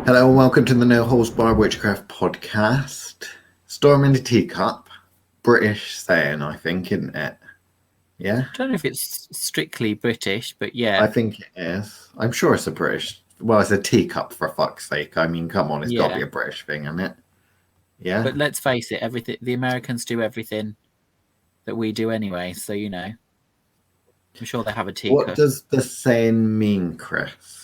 Hello and welcome to the No Holds Barred Witchcraft podcast. Storm in the Teacup. British saying, I think, isn't it? Yeah? I don't know if it's strictly British, but yeah. I think it is. I'm sure it's a British. Well, it's a teacup for fuck's sake. I mean, come on, it's got to be a British thing, isn't it? Yeah? But let's face it, the Americans do everything that we do anyway, so I'm sure they have a teacup. What does the saying mean, Chris?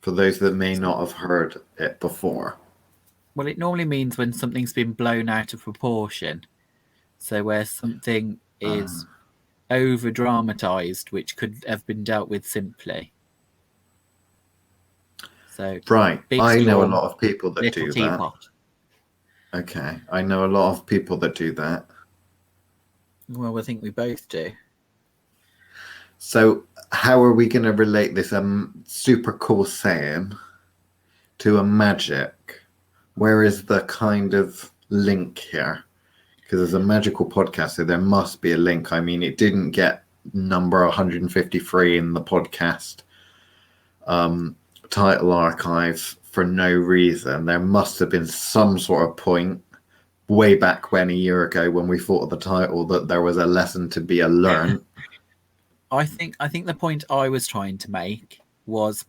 For those that may not have heard it before. Well, it normally means when something's been blown out of proportion. So where something is over dramatized, which could have been dealt with simply. So right, I know a lot of people that do teapot. that. Okay, I know a lot of people that do that. Well, I think we both do. So how are we going to relate this super cool saying to a magic? Where is the kind of link here? Because it's a magical podcast, so there must be a link. I mean, it didn't get number 153 in the podcast title archive for no reason. There must have been some sort of point way back when, a year ago, when we thought of the title, that there was a lesson to be learned. I think the point I was trying to make was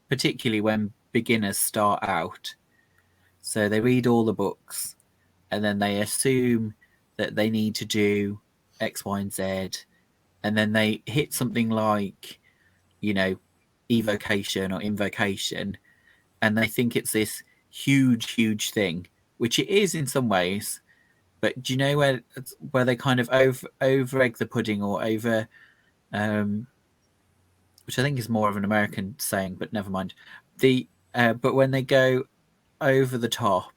particularly when beginners start out, so they read all the books and then they assume that they need to do X, Y, and Z, and then they hit something like, evocation or invocation, and they think it's this huge thing, which it is in some ways, but do you know where they kind of over egg the pudding, or over which I think is more of an American saying, but never mind. But when they go over the top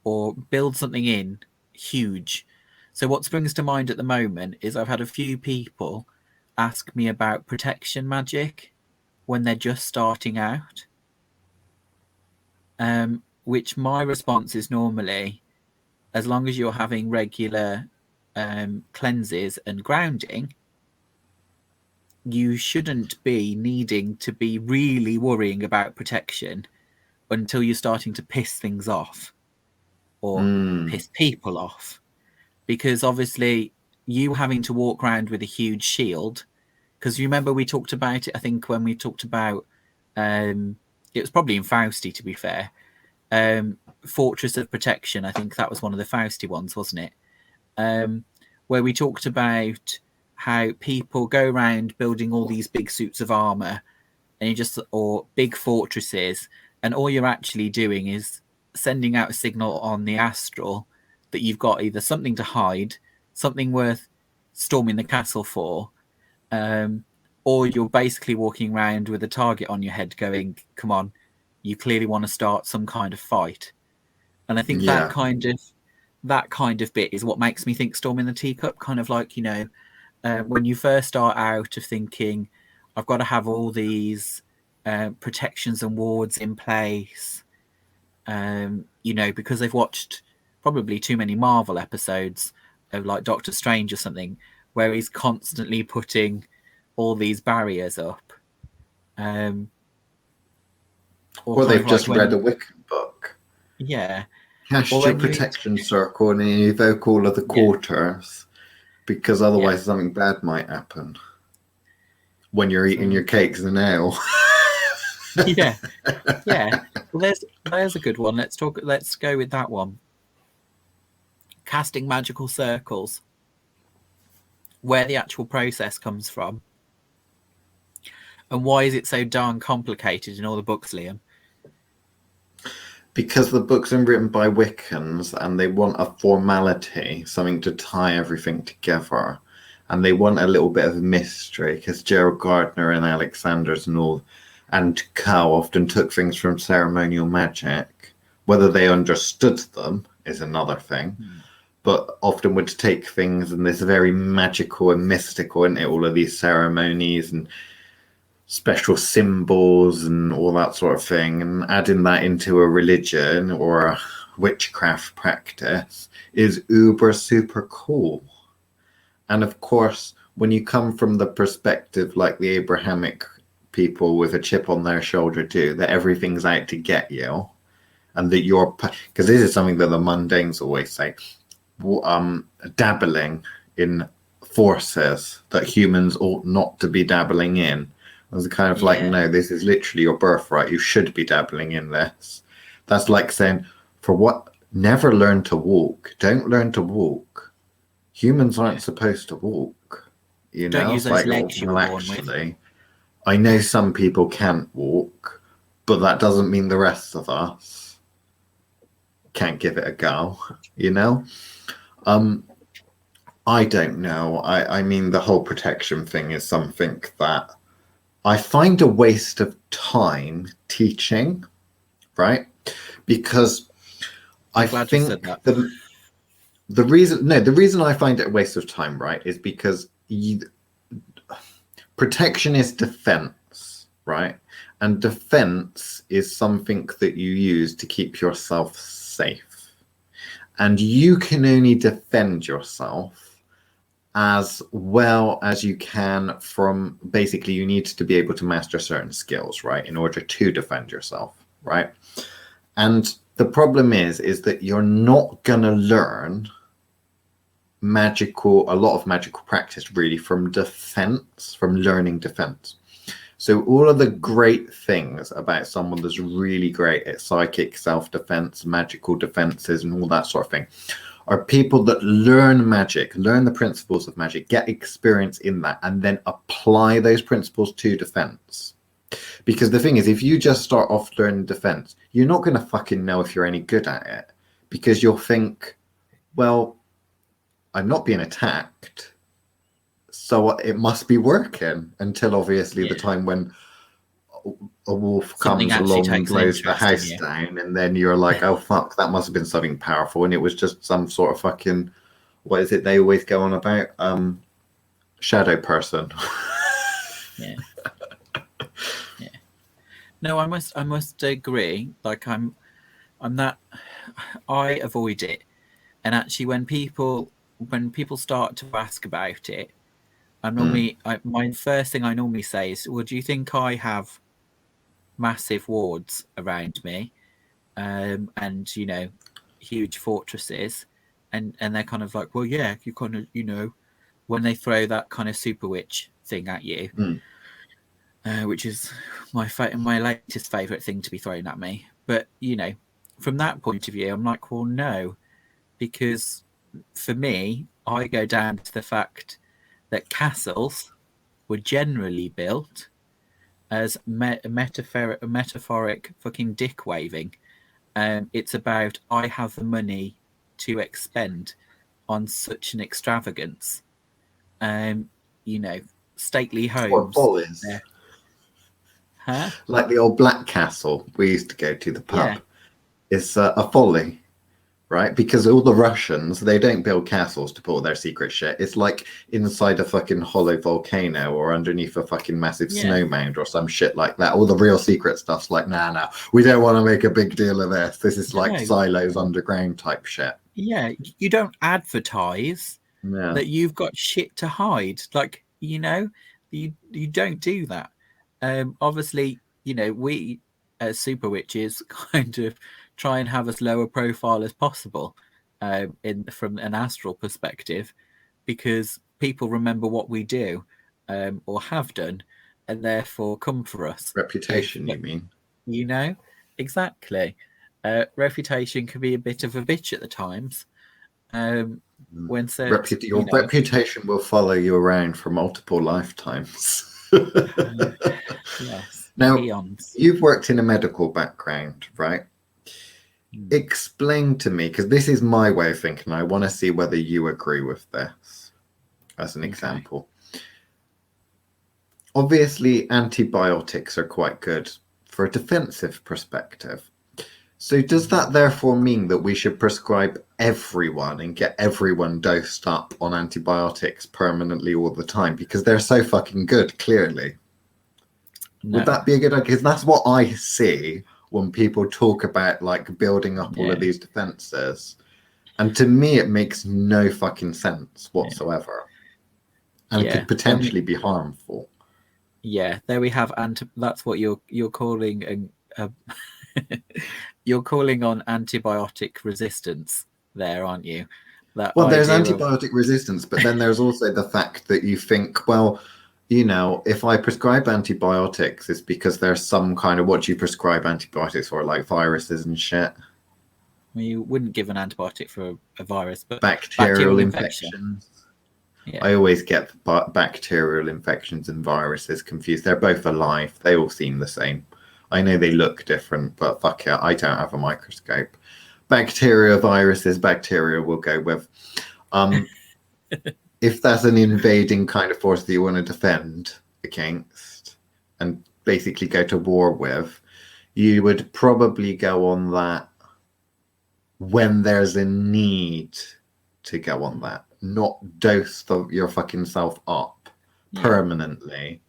or build something in huge. So what springs to mind at the moment is I've had a few people ask me about protection magic when they're just starting out. Which my response is normally, as long as you're having regular cleanses and grounding, you shouldn't be needing to be really worrying about protection until you're starting to piss things off or piss people off. Because obviously you having to walk around with a huge shield, because remember we talked about it, I think, when we talked about, it was probably in Fausti, to be fair, Fortress of Protection. I think that was one of the Fausti ones, wasn't it? Where we talked about how people go around building all these big suits of armor or big fortresses, and all you're actually doing is sending out a signal on the astral that you've got either something to hide, something worth storming the castle for, or you're basically walking around with a target on your head going, come on, you clearly want to start some kind of fight. And I think that kind of bit is what makes me think Storm in the Teacup, kind of like, when you first start out of thinking, I've got to have all these protections and wards in place, because they've watched probably too many Marvel episodes of like Doctor Strange or something, where he's constantly putting all these barriers up. Or they've just read a Wiccan book. Yeah. Cast your protection circle and you evoke all of the quarters. Because otherwise something bad might happen when you're eating your cakes and ale. Yeah. Well, there's a good one. Let's go with that one. Casting magical circles. Where the actual process comes from. And why is it so darn complicated in all the books, Liam? Because the books are written by Wiccans and they want a formality, something to tie everything together. And they want a little bit of mystery, because Gerald Gardner and Alex Sanders and co often took things from ceremonial magic. Whether they understood them is another thing, but often would take things in this very magical and mystical, and all of these ceremonies and special symbols and all that sort of thing, and adding that into a religion or a witchcraft practice is uber super cool. And of course, when you come from the perspective like the Abrahamic people with a chip on their shoulder do, that everything's out to get you, and that you're, because this is something that the mundanes always say, dabbling in forces that humans ought not to be dabbling in. I was kind of like, no, this is literally your birthright. You should be dabbling in this. That's like saying, for what? Never learn to walk. Don't learn to walk. Humans aren't supposed to walk. You Don't know, use it's those like, legs you well, were born with. actually, I know some people can't walk, but that doesn't mean the rest of us can't give it a go. You know, I don't know. I mean, the whole protection thing is something that I find a waste of time teaching, right? Because I think the reason I find it a waste of time, right, is because protection is defense, right? And defense is something that you use to keep yourself safe. And you can only defend yourself as well as you can from, basically, you need to be able to master certain skills, right, in order to defend yourself, right? And the problem is that you're not gonna learn a lot of magical practice really from defense, from learning defense. So all of the great things about someone that's really great at psychic self-defense, magical defenses, and all that sort of thing are people that learn magic, learn the principles of magic, get experience in that, and then apply those principles to defense. Because the thing is, if you just start off learning defense, you're not going to fucking know if you're any good at it. Because you'll think, well, I'm not being attacked, so it must be working, until obviously the time when a wolf comes along and blows the house down, and then you're like, oh fuck, that must have been something powerful, and it was just some sort of fucking, what is it they always go on about, shadow person. Yeah. No, I must agree. Like I avoid it, and actually when people start to ask about it, my first thing I normally say is, well, do you think I have massive wards around me, and huge fortresses, and they're kind of like, well, yeah, you kind of, when they throw that kind of super witch thing at you, which is my latest favorite thing to be thrown at me. But from that point of view, I'm like, well, no, because for me, I go down to the fact that castles were generally built as metaphoric fucking dick waving. It's about, I have the money to expend on such an extravagance. Stately homes. Huh? Like the old Black Castle we used to go to, the pub. It's a folly, right? Because all the Russians, they don't build castles to put all their secret shit. It's like inside a fucking hollow volcano or underneath a fucking massive snow mound or some shit like that. All the real secret stuff's like, nah, we don't want to make a big deal of this. This is like silos underground type shit. Yeah, you don't advertise that you've got shit to hide. Like, you don't do that. Obviously, we as super witches kind of try and have as low a profile as possible from an astral perspective, because people remember what we do or have done, and therefore come for us. Reputation, you mean? Exactly. Reputation can be a bit of a bitch at the times. When your reputation will follow you around for multiple lifetimes. Yes. Now, eons. You've worked in a medical background, right? Explain to me, because this is my way of thinking. I want to see whether you agree with this as an example. Obviously, antibiotics are quite good for a defensive perspective. So does that therefore mean that we should prescribe everyone and get everyone dosed up on antibiotics permanently all the time? Because they're so fucking good, clearly. No. Would that be a good idea? Because that's what I see when people talk about like building up all of these defenses. And to me, it makes no fucking sense whatsoever. And could potentially be harmful. Yeah, there we have that's what you're calling you're calling on antibiotic resistance there, aren't you? That Well, there's idea of antibiotic resistance, but then there's also the fact that you think, well, if I prescribe antibiotics, it's because there's some kind of what you prescribe antibiotics for, like viruses and shit. well, you wouldn't give an antibiotic for a virus, but Bacterial bacterial infection. infections. Yeah. I always get bacterial infections and viruses confused. They're both alive. They all seem the same. I know they look different, but fuck it, I don't have a microscope. Bacteria, viruses, bacteria will go with. If that's an invading kind of force that you want to defend against and basically go to war with, you would probably go on that when there's a need to go on that, not dose your fucking self up permanently,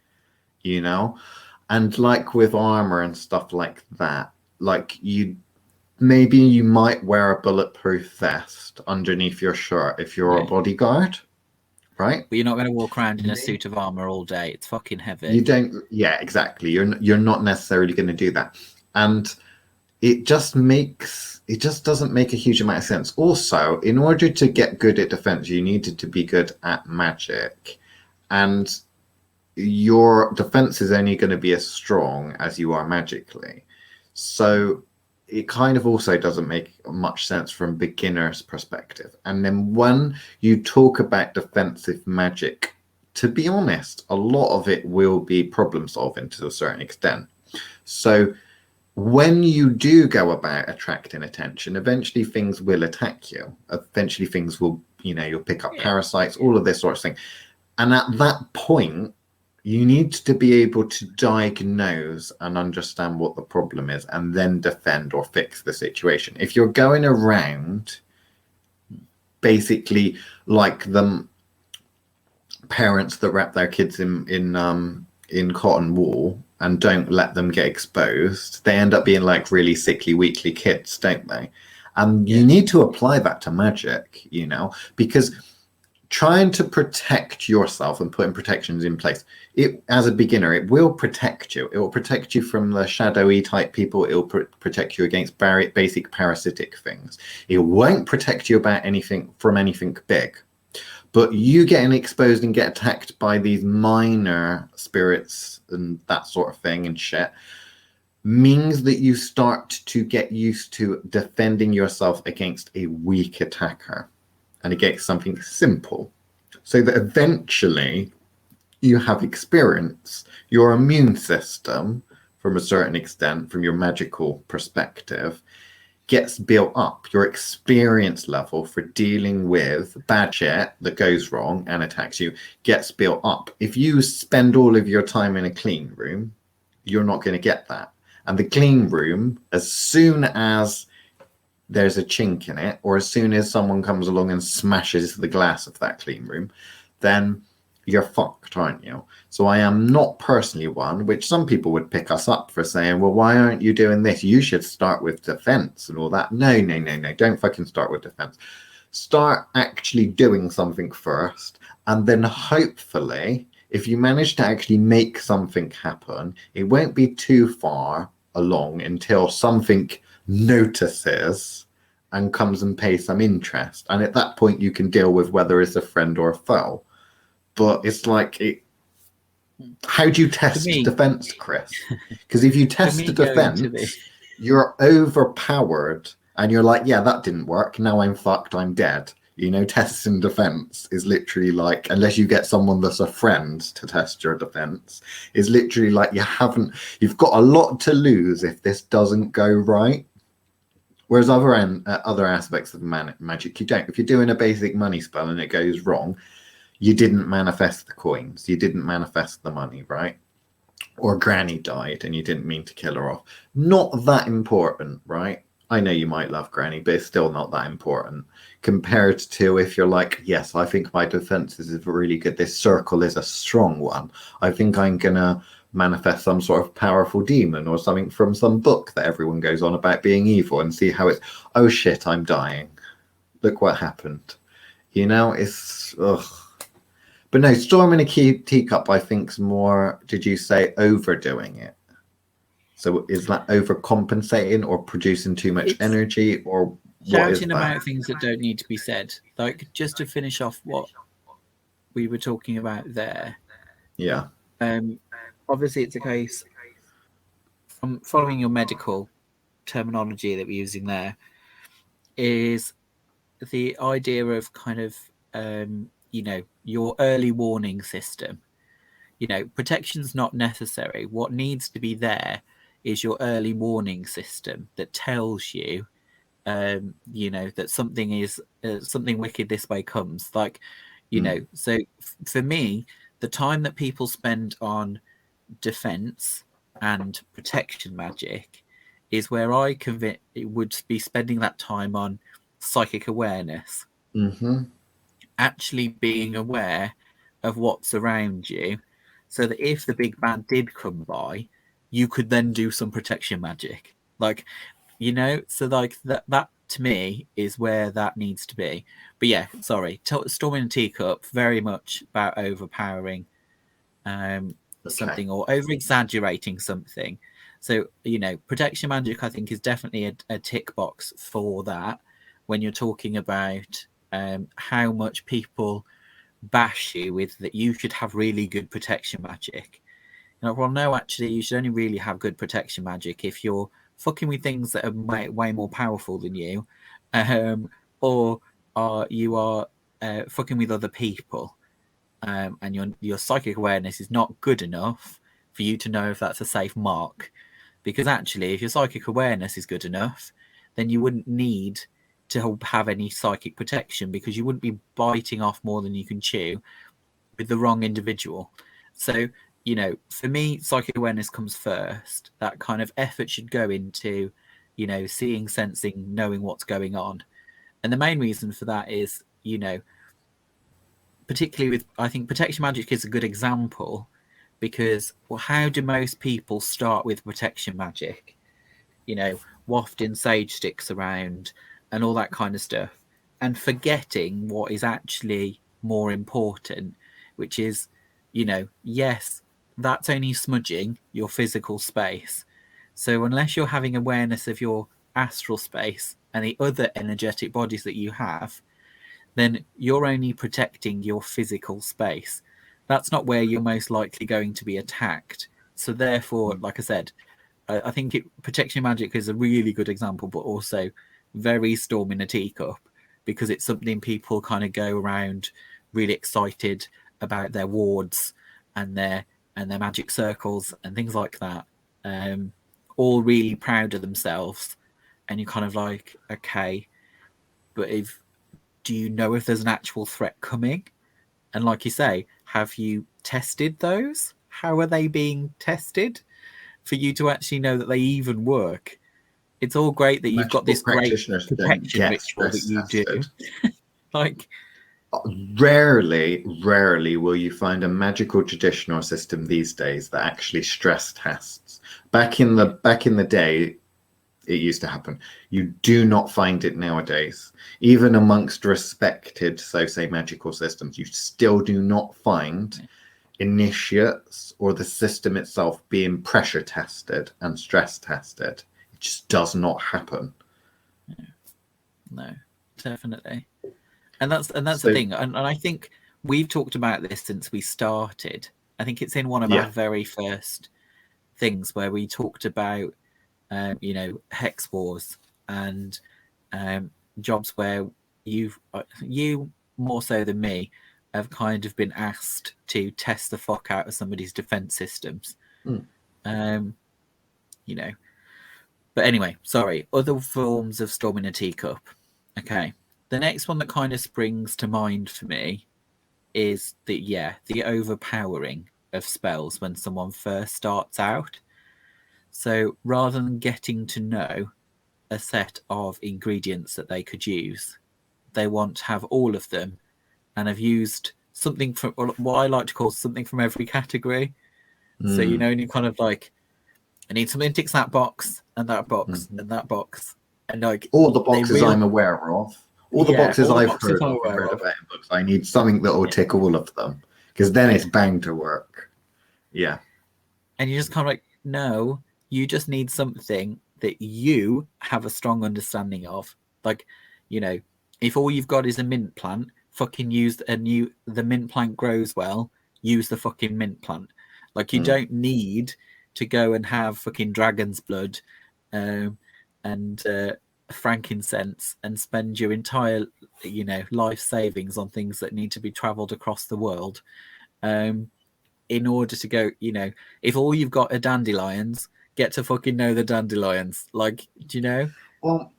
And like with armor and stuff like that, like maybe you might wear a bulletproof vest underneath your shirt if you're a bodyguard, right? But you're not going to walk around in a suit of armor all day. It's fucking heavy. You don't. Yeah, exactly. You're not necessarily going to do that, and it just doesn't make a huge amount of sense. Also, in order to get good at defense, you needed to be good at magic, and your defense is only going to be as strong as you are magically. So it kind of also doesn't make much sense from beginner's perspective. And then when you talk about defensive magic, to be honest, a lot of it will be problem solving to a certain extent. So when you do go about attracting attention, eventually things will attack you. Eventually things will, you'll pick up parasites, all of this sort of thing. And at that point, you need to be able to diagnose and understand what the problem is and then defend or fix the situation. If you're going around basically like the parents that wrap their kids in cotton wool and don't let them get exposed, they end up being like really sickly, weakly kids, don't they? And you need to apply that to magic, because trying to protect yourself and putting protections in place, as a beginner, it will protect you. It will protect you from the shadowy type people. It will protect you against basic parasitic things. It won't protect you from anything big. But you getting exposed and get attacked by these minor spirits and that sort of thing and shit means that you start to get used to defending yourself against a weak attacker and against something simple, so that eventually you have experience. Your immune system, from a certain extent, from your magical perspective, gets built up. Your experience level for dealing with bad shit that goes wrong and attacks you gets built up. If you spend all of your time in a clean room, you're not going to get that. And the clean room, as soon as there's a chink in it, or as soon as someone comes along and smashes the glass of that clean room, then you're fucked, aren't you? So I am not personally one, which some people would pick us up for saying, well, why aren't you doing this? You should start with defense and all that. No. Don't fucking start with defense. Start actually doing something first. And then hopefully, if you manage to actually make something happen, it won't be too far along until something notices and comes and pays some interest. And at that point, you can deal with whether it's a friend or a foe. But it's like, how do you test defense, Chris? Because if you test the defense, you're overpowered and you're like, yeah, that didn't work. Now I'm fucked. I'm dead. Testing defense is literally like, unless you get someone that's a friend to test your defense, is literally like you've got a lot to lose if this doesn't go right. Whereas other aspects of magic, you don't. If you're doing a basic money spell and it goes wrong, you didn't manifest the coins. You didn't manifest the money, right? Or Granny died and you didn't mean to kill her off. Not that important, right? I know you might love Granny, but it's still not that important compared to if you're like, yes, I think my defenses is really good. This circle is a strong one. I think I'm going to manifest some sort of powerful demon or something from some book that everyone goes on about being evil and see how it's, oh shit, I'm dying. Look what happened. It's, ugh. But no, storming a teacup, I think, is more, did you say overdoing it? So is that overcompensating or producing too much It's energy, or what is shouting that? about things that don't need to be said. Like, just to finish off what we were talking about there. Yeah. Obviously, it's a case from following your medical terminology that we're using there is the idea of kind of your early warning system. Protection's not necessary. What needs to be there is your early warning system that tells you that something is something wicked this way comes. Like, so for me, the time that people spend on defense and protection magic is where I would be spending that time on psychic awareness, actually being aware of what's around you, so that if the big bad did come by, you could then do some protection magic. Like, so like that to me is where that needs to be. But yeah, sorry, storming a teacup, very much about overpowering something or over exaggerating something. So protection magic, I think, is definitely a tick box for that when you're talking about how much people bash you with that you should have really good protection magic. Well, no, actually, you should only really have good protection magic if you're fucking with things that are way more powerful than you, or you are fucking with other people, and your psychic awareness is not good enough for you to know if that's a safe mark. Because actually, if your psychic awareness is good enough, then you wouldn't need to have any psychic protection, because you wouldn't be biting off more than you can chew with the wrong individual. So, for me, psychic awareness comes first. That kind of effort should go into, seeing, sensing, knowing what's going on. And the main reason for that is, particularly with, I think protection magic is a good example, because, well, how do most people start with protection magic? Wafting sage sticks around and all that kind of stuff, and forgetting what is actually more important, which is, yes, that's only smudging your physical space. So unless you're having awareness of your astral space and the other energetic bodies that you have, then you're only protecting your physical space. That's not where you're most likely going to be attacked. So therefore, like I said, I think protection magic is a really good example, but also very storming a teacup, because it's something people kind of go around really excited about their wards and their magic circles and things like that, all really proud of themselves. And you're kind of like, okay, but do you know if there's an actual threat coming? And like you say, have you tested those? How are they being tested for you to actually know that they even work? It's all great that you've got this great protection ritual that you do. Like, rarely will you find a magical traditional system these days that actually stress tests. Back in the day, it used to happen. You do not find it nowadays. Even amongst respected, so say, magical systems, you still do not find initiates or the system itself being pressure tested and stress tested. It just does not happen. No, definitely. And that's the thing. And I think we've talked about this since we started. I think it's in one of our very first things where we talked about hex wars and jobs where you more so than me have kind of been asked to test the fuck out of somebody's defense systems. But anyway, sorry, other forms of storming a teacup. Okay, the next one that kind of springs to mind for me is the overpowering of spells when someone first starts out. So rather than getting to know a set of ingredients that they could use, they want to have all of them and have used something from what I like to call something from every category. So, and you kind of like, I need something that ticks that box and that box and that box. And like all the boxes I'm aware of, all the boxes I've heard of in books, I need something that will tick all of them. because then it's bound to work. Yeah. And you just kind of like, no, you just need something that you have a strong understanding of. Like, you know, if all you've got is a mint plant, fucking use the mint plant grows well, use the fucking mint plant. Like, you don't need to go and have fucking dragon's blood and frankincense and spend your entire, life savings on things that need to be traveled across the world. In order to go, if all you've got are dandelions, get to fucking know the dandelions. Like, do you know? Well,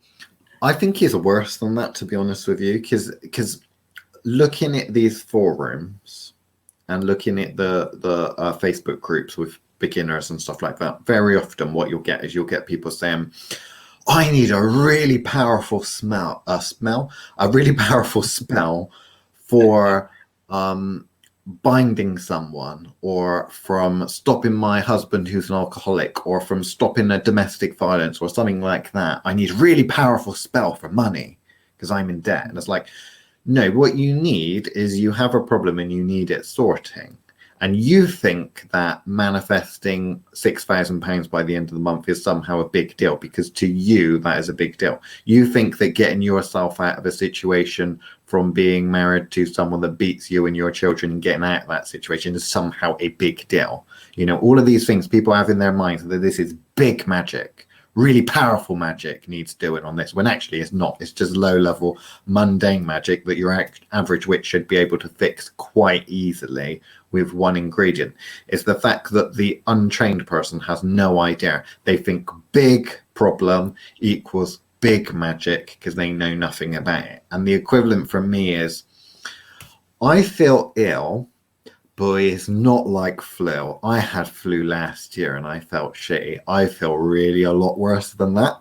I think it's worse than that, to be honest with you, because looking at these forums and looking at the Facebook groups with beginners and stuff like that, very often what you'll get people saying, I need a really powerful a really powerful spell for binding someone, or from stopping my husband who's an alcoholic, or from stopping a domestic violence or something like that. I need a really powerful spell for money because I'm in debt. And it's like, no, what you need is you have a problem and you need it sorting. And you think that manifesting £6,000 by the end of the month is somehow a big deal, because to you, that is a big deal. You think that getting yourself out of a situation from being married to someone that beats you and your children and getting out of that situation is somehow a big deal. All of these things people have in their minds that this is big magic. Really powerful magic needs doing on this, when actually it's not. It's just low-level, mundane magic that your average witch should be able to fix quite easily with one ingredient. It's the fact that the untrained person has no idea. They think big problem equals big magic because they know nothing about it. And the equivalent for me is, I feel ill, but it's not like flu. I had flu last year and I felt shitty. I feel really a lot worse than that.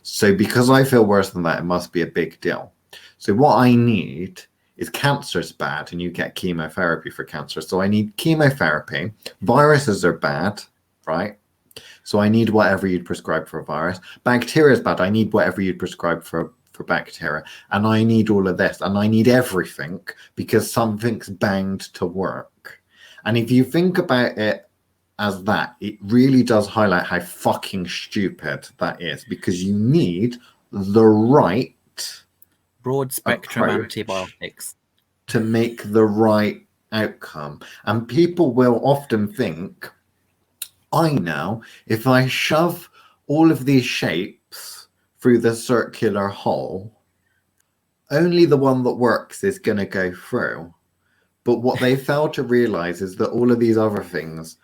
So because I feel worse than that, it must be a big deal. So what I need is, cancer's bad and you get chemotherapy for cancer. So I need chemotherapy. Viruses are bad, right? So I need whatever you'd prescribe for a virus. Bacteria is bad. I need whatever you'd prescribe for bacteria. And I need all of this. And I need everything because something's bound to work. And if you think about it as that, it really does highlight how fucking stupid that is, because you need the right broad spectrum antibiotics to make the right outcome. And people will often think, I know, if I shove all of these shapes through the circular hole, only the one that works is going to go through. But what they fail to realize is that all of these other things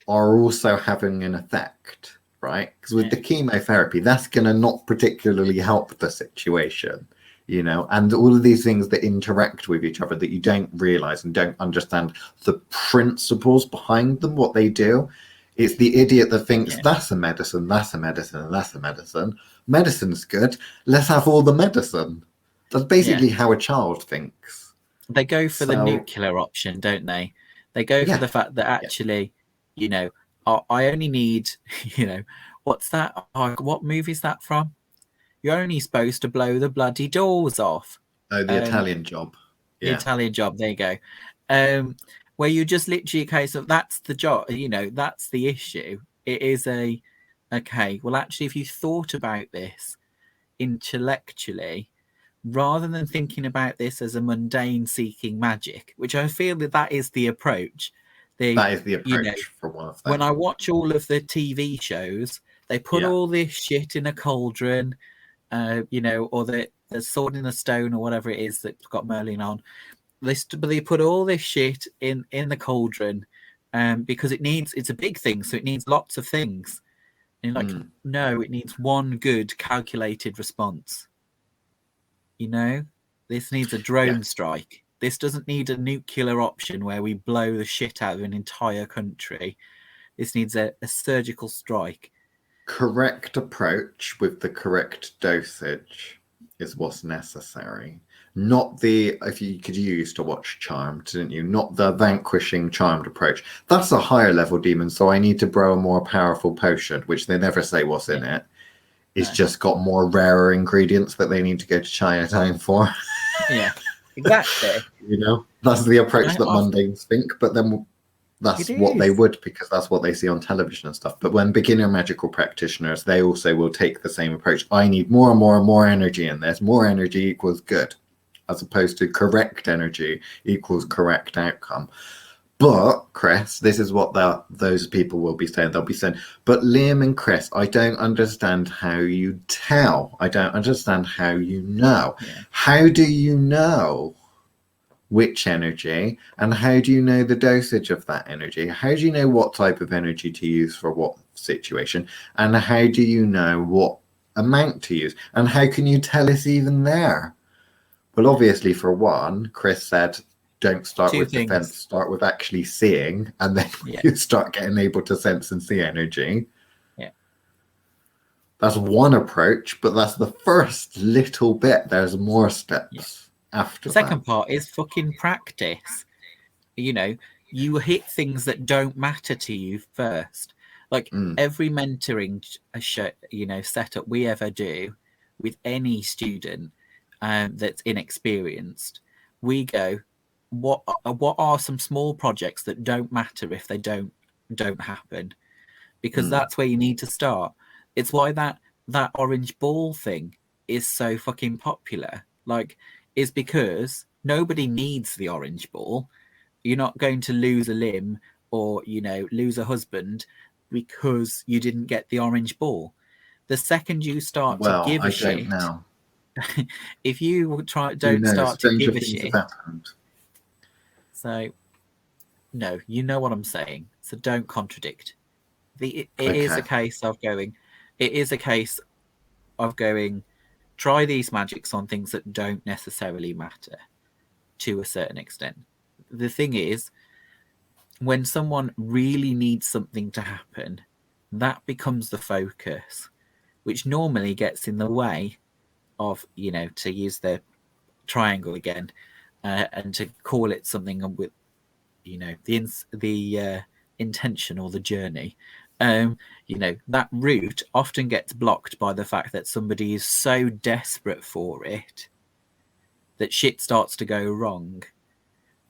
are also having an effect, right? Because with the chemotherapy, that's going to not particularly help the situation, and all of these things that interact with each other that you don't realize and don't understand the principles behind them, what they do. It's the idiot that thinks that's a medicine, that's a medicine, and that's a medicine. Medicine's good. Let's have all the medicine. That's basically how a child thinks. They go for the nuclear option, don't they? They go for the fact that actually, I only need, what's that? What movie is that from? You're only supposed to blow the bloody doors off. Oh, the Italian Job. The Italian Job, there you go. Where you just literally a case of, that's the job, that's the issue. It is okay, well, actually, if you thought about this intellectually, rather than thinking about this as a mundane seeking magic, which I feel that is the approach. That is the approach for one of them. When I watch all of the TV shows, they put all this shit in a cauldron, or the Sword in the Stone or whatever it is that's got Merlin on. They put all this shit in the cauldron because it's a big thing, so it needs lots of things. And no, it needs one good calculated response. This needs a drone strike. This doesn't need a nuclear option where we blow the shit out of an entire country. This needs a surgical strike. Correct approach with the correct dosage is what's necessary. Not the, if you used to watch Charmed, didn't you? Not the vanquishing Charmed approach. That's a higher level demon, so I need to brew a more powerful potion, which they never say what's in it. It's just got more rarer ingredients that they need to go to Chinatown for. Yeah. Exactly. You know, that's the And approach that mundanes think, but then that's it what they is. would, because that's what they see on television and stuff. But when beginner magical practitioners, they also will take the same approach. I need more and more and more energy in this. More energy equals good, as opposed to correct energy equals correct outcome. But Chris, this is what those people will be saying. They'll be saying, but Liam and Chris, I don't understand how you tell. I don't understand how you know. Yeah. How do you know which energy, and how do you know the dosage of that energy? How do you know what type of energy to use for what situation? And how do you know what amount to use? And how can you tell it's even there? Well, obviously, for one, Chris said, don't start Two with things. defense, start with actually seeing, and then Yeah. you start getting able to sense and see energy. Yeah. That's one approach, but that's the first little bit. There's more steps after The second that. part is fucking practice. You know, you hit things that don't matter to you first. Like every mentoring setup we ever do with any student that's inexperienced, we go, what are some small projects that don't matter if they don't happen? Because that's where you need to start. It's why that orange ball thing is so fucking popular. Like, is because nobody needs the orange ball. You're not going to lose a limb or, you know, lose a husband because you didn't get the orange ball. The second you start to Well, give a I don't shit, know. if you Who don't knows? start to Stranger give a things shit, have happened. so no, you know what I'm saying. So don't contradict. It Okay. is a case of going. It is a case of going. Try these magics on things that don't necessarily matter, to a certain extent. The thing is, when someone really needs something to happen, that becomes the focus, which normally gets in the way of, you know, to use the triangle again, and to call it something with, you know, the intention or the journey. You know, that route often gets blocked by the fact that somebody is so desperate for it that shit starts to go wrong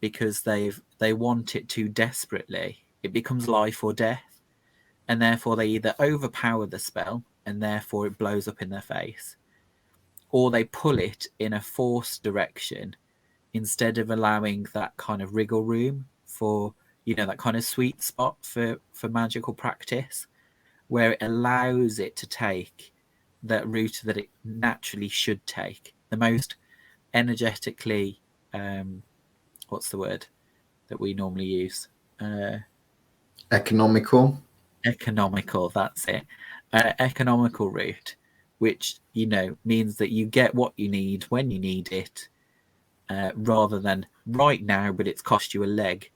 because they want it too desperately. It becomes life or death, and therefore they either overpower the spell and therefore it blows up in their face, or they pull it in a forced direction instead of allowing that kind of wriggle room for, you know, that kind of sweet spot for magical practice, where it allows it to take that route that it naturally should take, the most energetically what's the word that we normally use? Economical. Economical, that's it. Economical route, which, you know, means that you get what you need when you need it, rather than right now, but it's cost you a leg,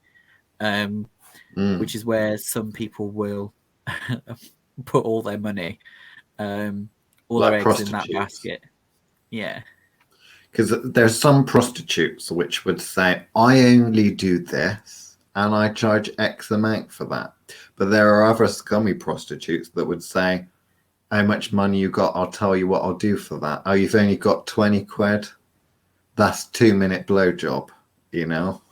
which is where some people will put all their money, all Like their eggs in that prostitutes. basket. Yeah. Because there's some prostitutes which would say, I only do this and I charge X amount for that. But there are other scummy prostitutes that would say, how much money you got? I'll tell you what I'll do for that. Oh, you've only got 20 quid? That's 2-minute blowjob, you know,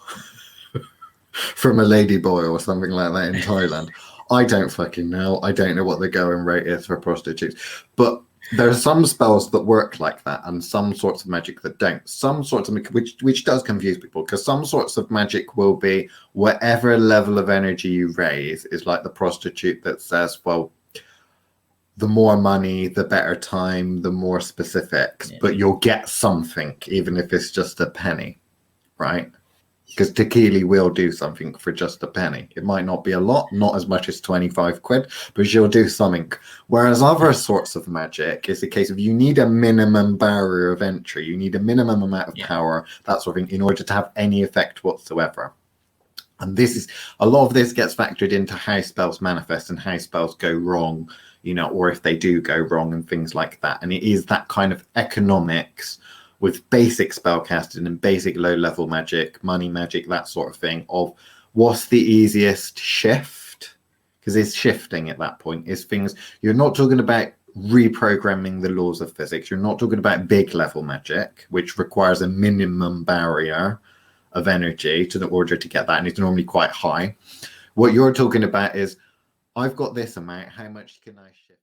from a ladyboy or something like that in Thailand. I don't fucking know. I don't know what the going rate is for prostitutes. But there are some spells that work like that and some sorts of magic that don't. Some sorts of which does confuse people, because some sorts of magic will be whatever level of energy you raise is like the prostitute that says, well, the more money, the better time, the more specifics, but you'll get something, even if it's just a penny, right? Because Tequila will do something for just a penny. It might not be a lot, not as much as 25 quid, but she'll do something. Whereas other sorts of magic is a case of you need a minimum barrier of entry. You need a minimum amount of power, that sort of thing, in order to have any effect whatsoever. And this is, a lot of this gets factored into how spells manifest and how spells go wrong, you know, or if they do go wrong and things like that. And it is that kind of economics with basic spellcasting and basic low-level magic, money magic, that sort of thing, of what's the easiest shift? Because it's shifting at that point. Is things, you're not talking about reprogramming the laws of physics. You're not talking about big level magic, which requires a minimum barrier of energy to the order to get that, and it's normally quite high. What you're talking about is, I've got this amount, how much can I shift?